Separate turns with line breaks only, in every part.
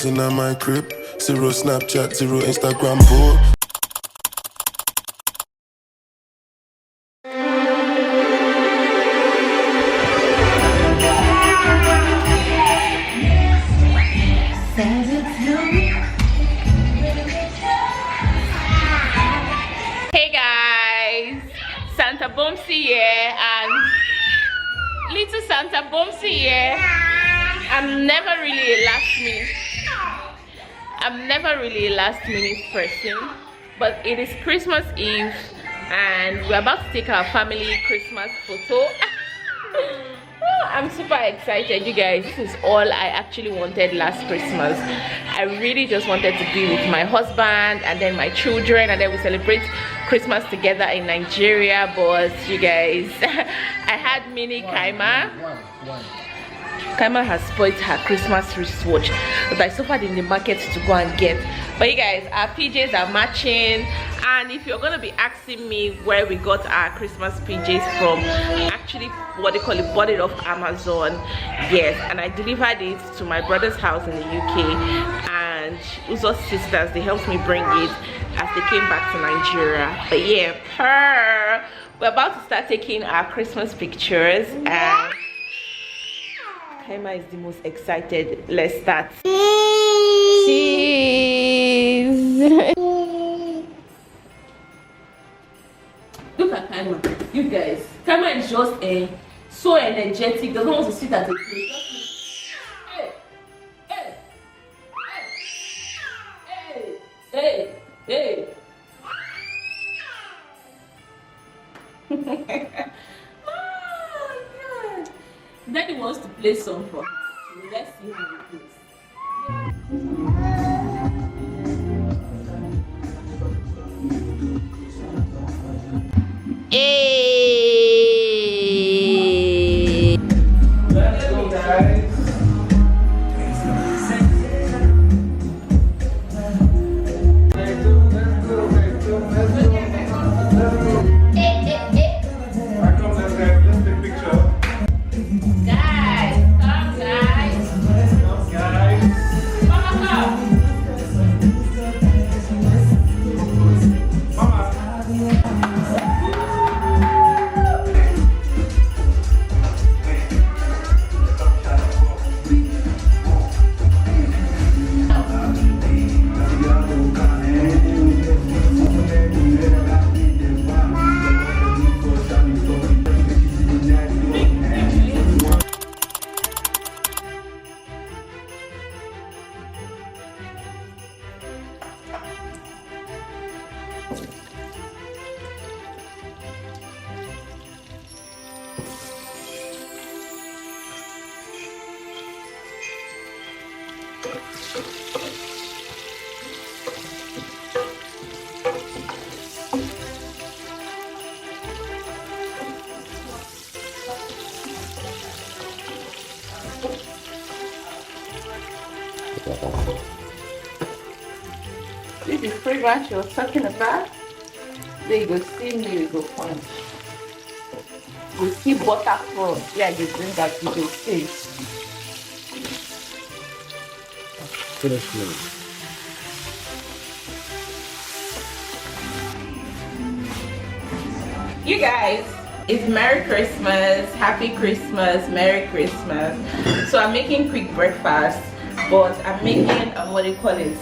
girls in my crib. Zero Snapchat, zero Instagram post.
Hey guys, Santa Boomsy here, and little Santa Boomsy here. I'm never really a last minute person, but it is Christmas Eve and we're about to take our family Christmas photo. I'm super excited, you guys. This is all I actually wanted last Christmas. I really just wanted to be with my husband and then my children, and then we celebrate Christmas together in Nigeria. But you guys, I had mini Kaima. Kaima has spoiled her Christmas wristwatch that I suffered in the market to go and get. But you guys, our PJs are matching, and if you're gonna be asking me where we got our Christmas PJs from, actually what they call it, bought it off Amazon. Yes, and I delivered it to my brother's house in the UK, and Uzo's sisters, they helped me bring it as they came back to Nigeria. But yeah, we're about to start taking our Christmas pictures, and Kaima is the most excited. Let's start. Cheese. Look at Kaima. You guys, Kaima is just so energetic. Doesn't want to sit at the table. Hey, hey, hey, hey. Daddy wants to play song for her. So let's see how it goes. Hey!
Let's go, guys.
This is fragrance you were talking about. There you go, see me, you go punch. We see butter from. Yeah, you bring that to the face. You guys, it's Merry Christmas, Happy Christmas, Merry Christmas. So I'm making quick breakfast, but I'm making what do you call it?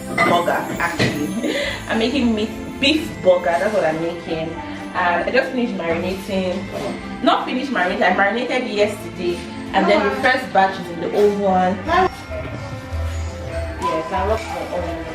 Burger, actually. I'm making beef burger. That's what I'm making. And I just finished marinating. Not finished marinating, I marinated yesterday, and then the first batch is in the old one. Yes, I love the old one.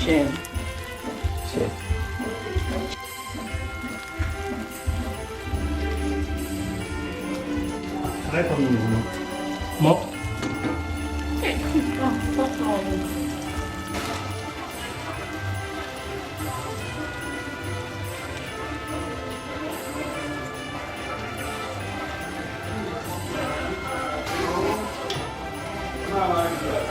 Shame.
More?
I like that.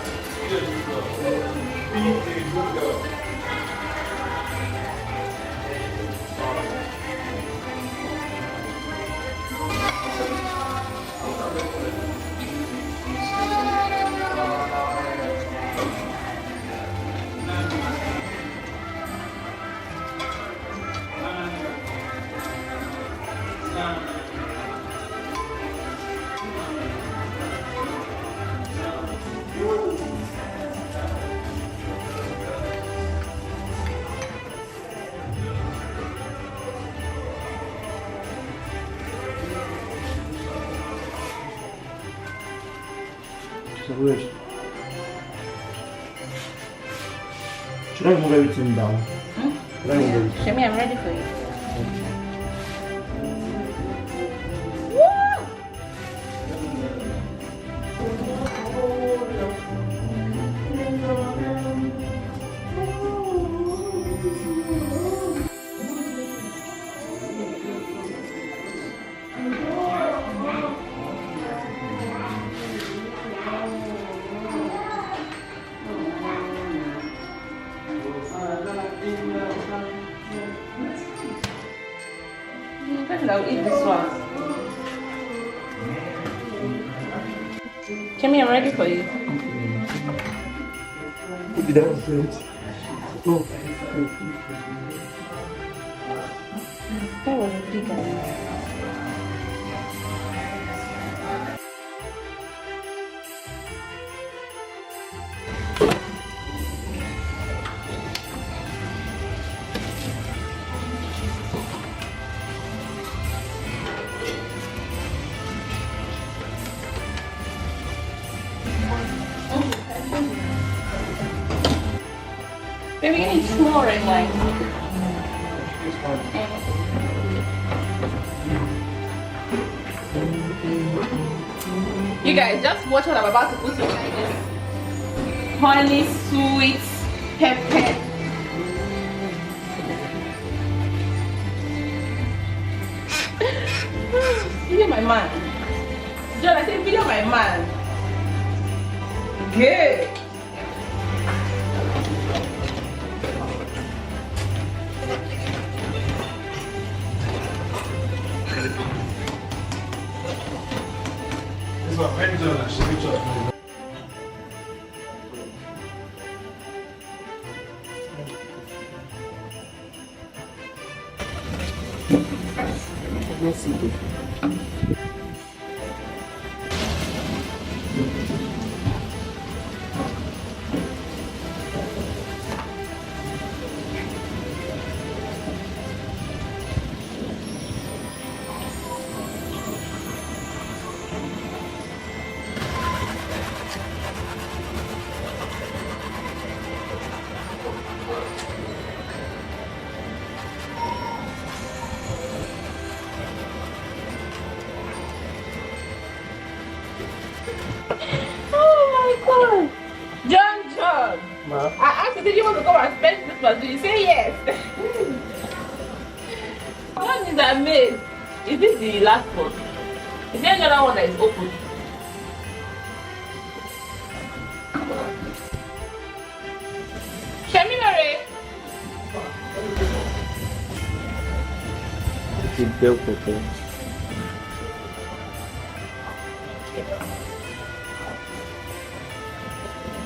So wish. Should I move everything down? Should I move everything?
Shemi, I'm ready for you. I'll eat this one. Kimmy, I'm ready for you.
Put it down, friends. Oh.
That was a big one. Maybe you need small red line. You guys, just watch what I'm about to put inside this honey sweet pepper. Video my man. John, I said video my man. Good. Let's see.
Ma?
I asked you, did you want to go and spend Christmas? Did you say yes? One is amazed. Is this the last one? Is there another one that is open? Sheminare.
It's built with it.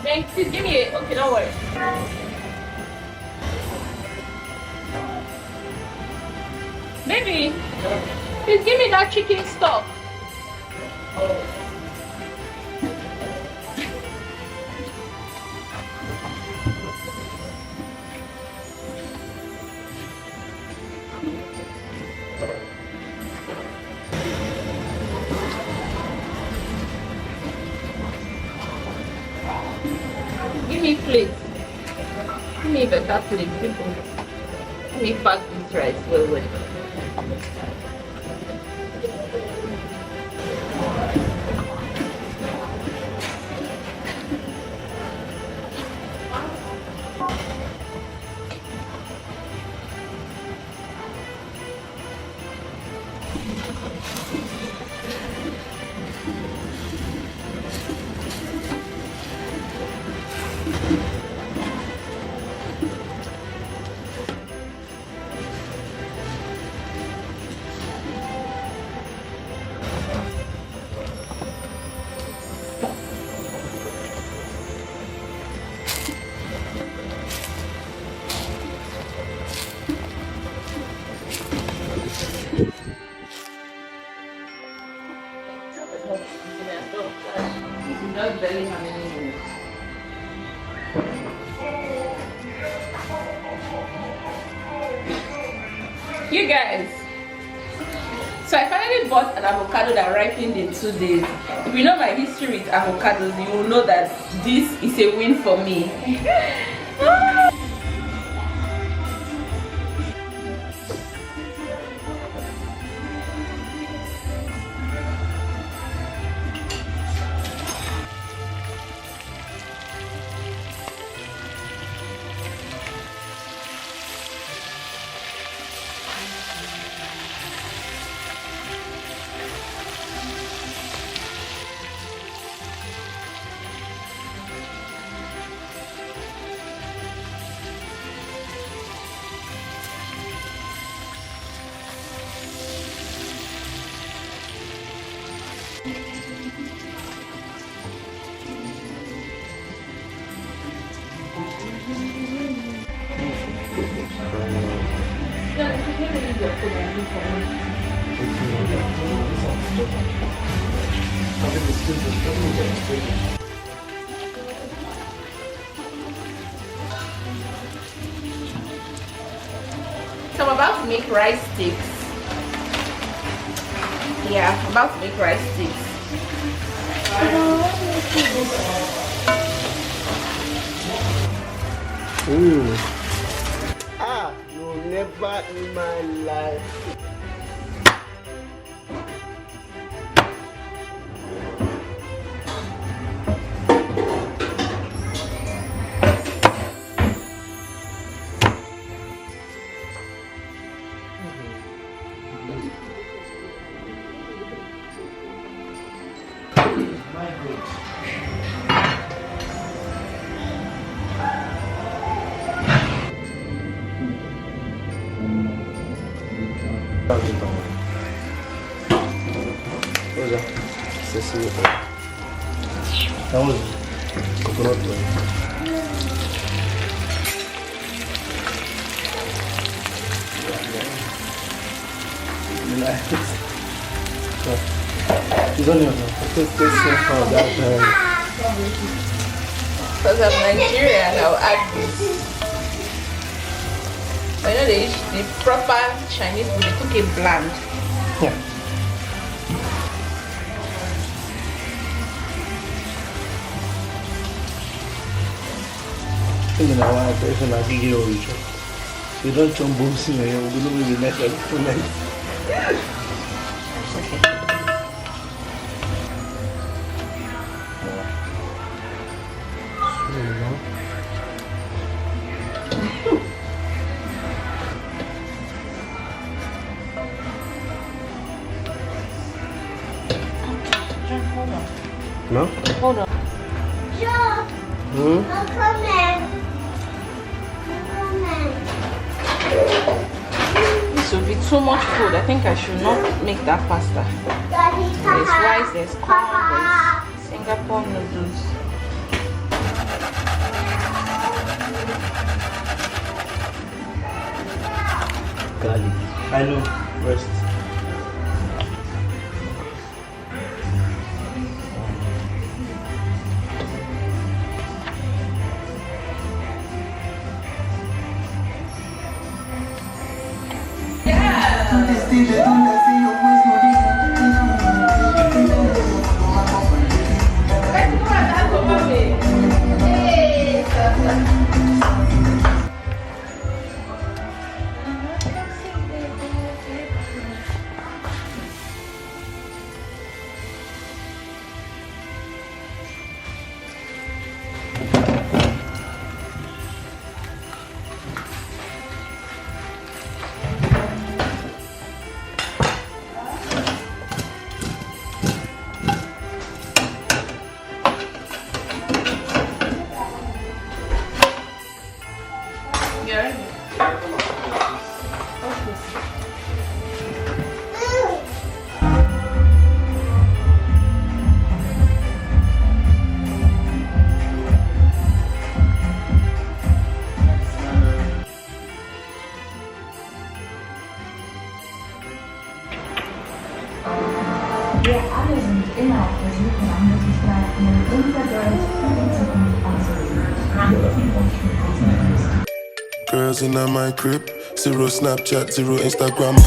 Thanks, please give me it. Okay, don't worry. Baby, please give me that chicken stock. Give me plate. Give me a better plate, people. Let me pack this rice well. You guys, so I finally bought an avocado that ripened in 2 days. If you know my history with avocados, you will know that this is a win for me. So I'm about to make rice sticks. Yeah, I'm about to make rice sticks.
You'll never in my life. What was that? Sesame oil. That was coconut oil. It's on your
Because I'm Nigerian, I'll add this. I know the proper Chinese food, they cook it bland.
Yeah. You know, I person like you don't jump boots in here, we don't really let it tonight. No?
Hold on.
Sure.
Hmm?
I'm coming.
This will be too much food. I think I should not make that pasta.
Daddy,
There's rice, there's corn,
Papa.
there's Singapore noodles.
Garlic. I know. Rest.
Yeah.
Wir alle sind immer auf der Suche nach Möglichkeiten, unser Geld für die Zukunft auszugeben.
Girls in my crib, zero Snapchat, zero Instagram.